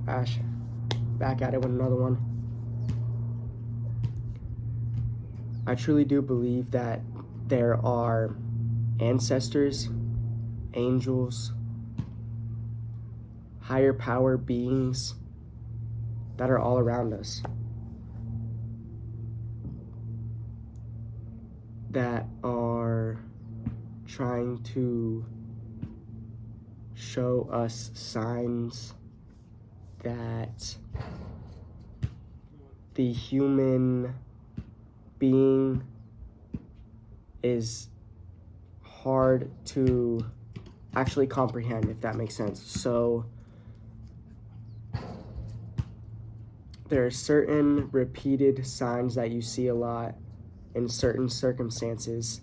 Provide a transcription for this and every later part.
Ash, back at it with another one. I truly do believe that there are ancestors, angels, higher power beings that are all around us, that are trying to show us signs that the human being is hard to actually comprehend, if that makes sense. So there are certain repeated signs that you see a lot in certain circumstances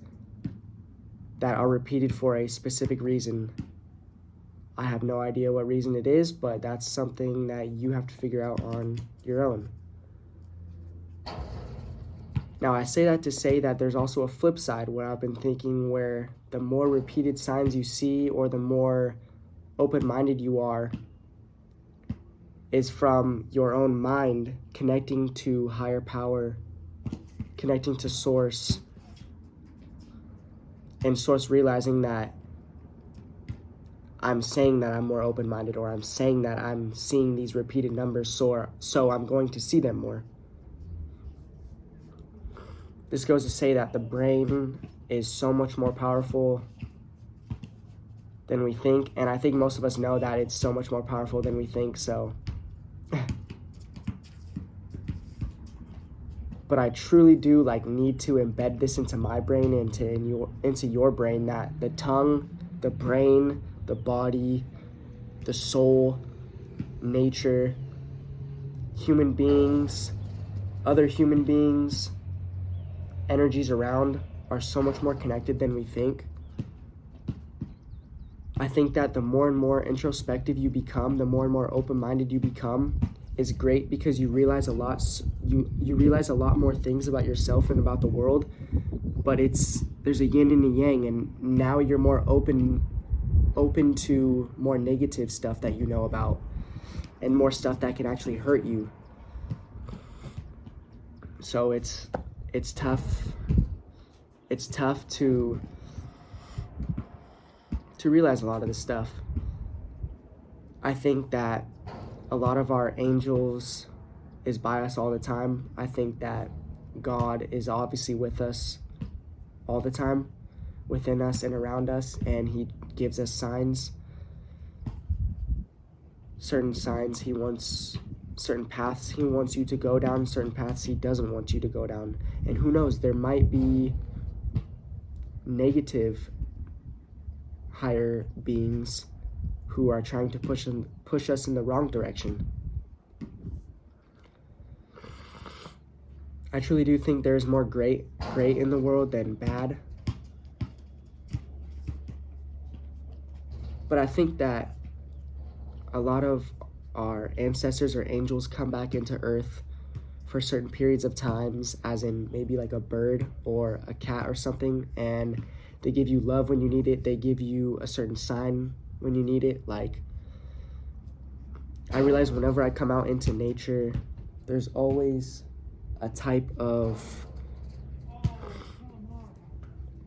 that are repeated for a specific reason. I have no idea what reason it is, but that's something that you have to figure out on your own. Now, I say that to say that there's also a flip side where I've been thinking where the more repeated signs you see or the more open-minded you are is from your own mind connecting to higher power, connecting to source, and source realizing that I'm saying that I'm more open-minded, or I'm saying that I'm seeing these repeated numbers, so I'm going to see them more. This goes to say that the brain is so much more powerful than we think, and I think most of us know that it's so much more powerful than we think, so. But I truly do need to embed this into my brain, into your brain, that the tongue, the brain, the body, the soul, nature, human beings, other human beings, energies around are so much more connected than we think. I think that the more and more introspective you become, the more and more open-minded you become, is great because you realize a lot. You realize a lot more things about yourself and about the world. But there's a yin and a yang, and now you're more open to more negative stuff that you know about, and more stuff that can actually hurt you. So it's tough. It's tough to realize a lot of this stuff. I think that a lot of our angels is by us all the time. I think that God is obviously with us all the time, within us and around us, and he gives us signs. Certain signs he wants, certain paths he wants you to go down, certain paths he doesn't want you to go down. And who knows, there might be negative higher beings who are trying to push us in the wrong direction. I truly do think there's more great in the world than bad. But I think that a lot of our ancestors or angels come back into Earth for certain periods of times, as in maybe like a bird or a cat or something, and they give you love when you need it. They give you a certain sign when you need it. Like, I realize whenever I come out into nature, there's always a type of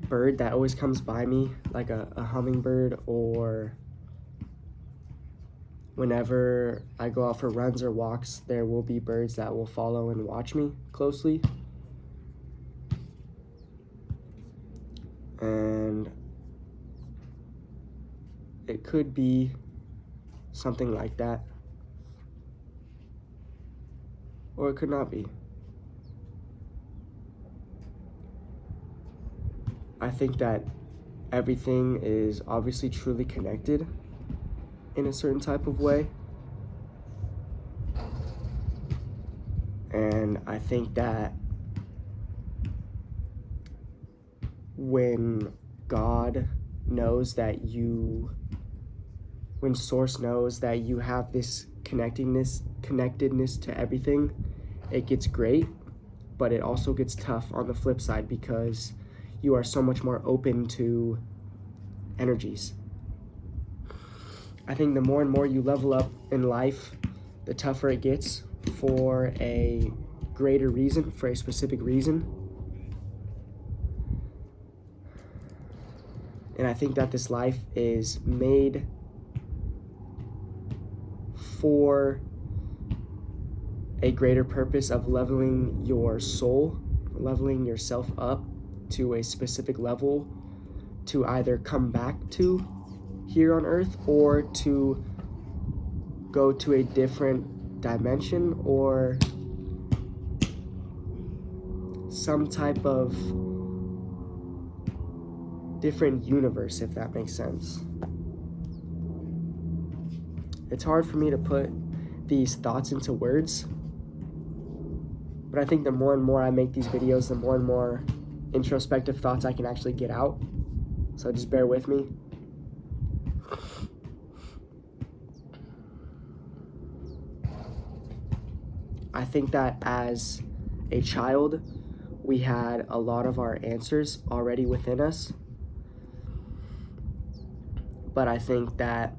bird that always comes by me, like a hummingbird, or whenever I go out for runs or walks, there will be birds that will follow and watch me closely. And it could be something like that, or it could not be. I think that everything is obviously truly connected in a certain type of way. And I think that when God knows that when Source knows that you have this connectedness to everything, it gets great, but it also gets tough on the flip side because you are so much more open to energies. I think the more and more you level up in life, the tougher it gets for a greater reason, for a specific reason. And I think that this life is made for a greater purpose of leveling your soul, leveling yourself up to a specific level to either come back to here on earth or to go to a different dimension or some type of different universe, if that makes sense. It's hard for me to put these thoughts into words, but I think the more and more I make these videos, the more and more introspective thoughts I can actually get out. So just bear with me. I think that as a child, we had a lot of our answers already within us. But I think that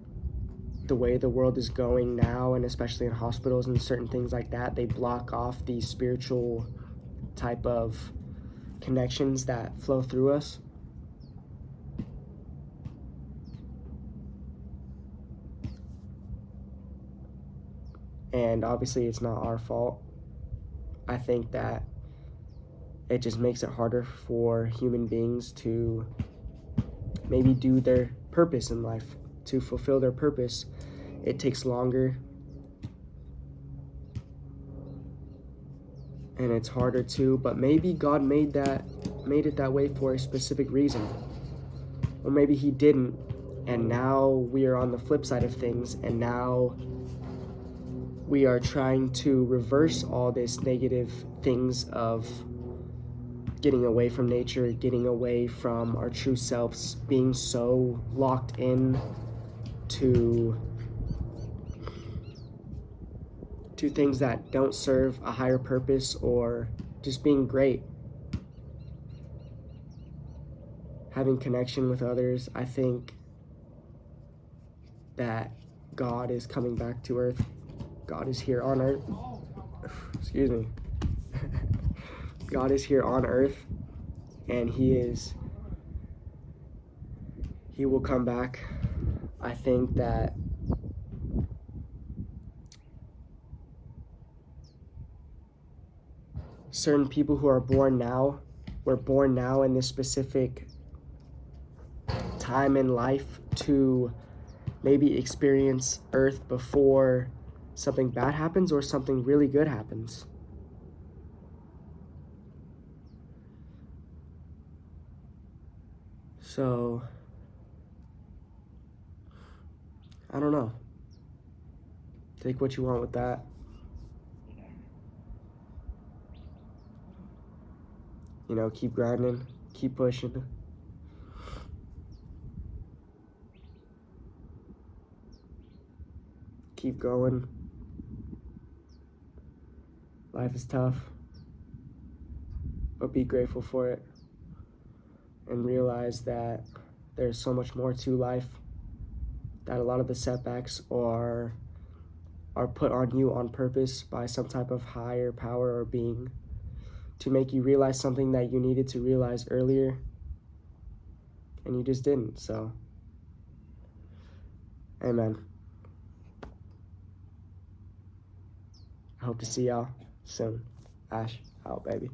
the way the world is going now, and especially in hospitals and certain things like that, they block off these spiritual type of connections that flow through us. And obviously it's not our fault. I think that it just makes it harder for human beings to maybe do their purpose in life, to fulfill their purpose. It takes longer, and it's harder too, but maybe God made it that way for a specific reason. Or maybe he didn't, and now we are on the flip side of things, and now we are trying to reverse all this negative things of getting away from nature, getting away from our true selves, being so locked in to things that don't serve a higher purpose, or just being great, having connection with others. I think that God is coming back to earth. God is here on earth. Excuse me. God is here on earth, and he will come back. I think that certain people who are born now, were born now in this specific time in life to maybe experience earth before something bad happens or something really good happens. So, I don't know. Take what you want with that. You know, keep grinding, keep pushing. Keep going. Life is tough, but be grateful for it and realize that there's so much more to life, that a lot of the setbacks are put on you on purpose by some type of higher power or being to make you realize something that you needed to realize earlier and you just didn't. So, amen. I hope to see y'all soon. Ash out, baby.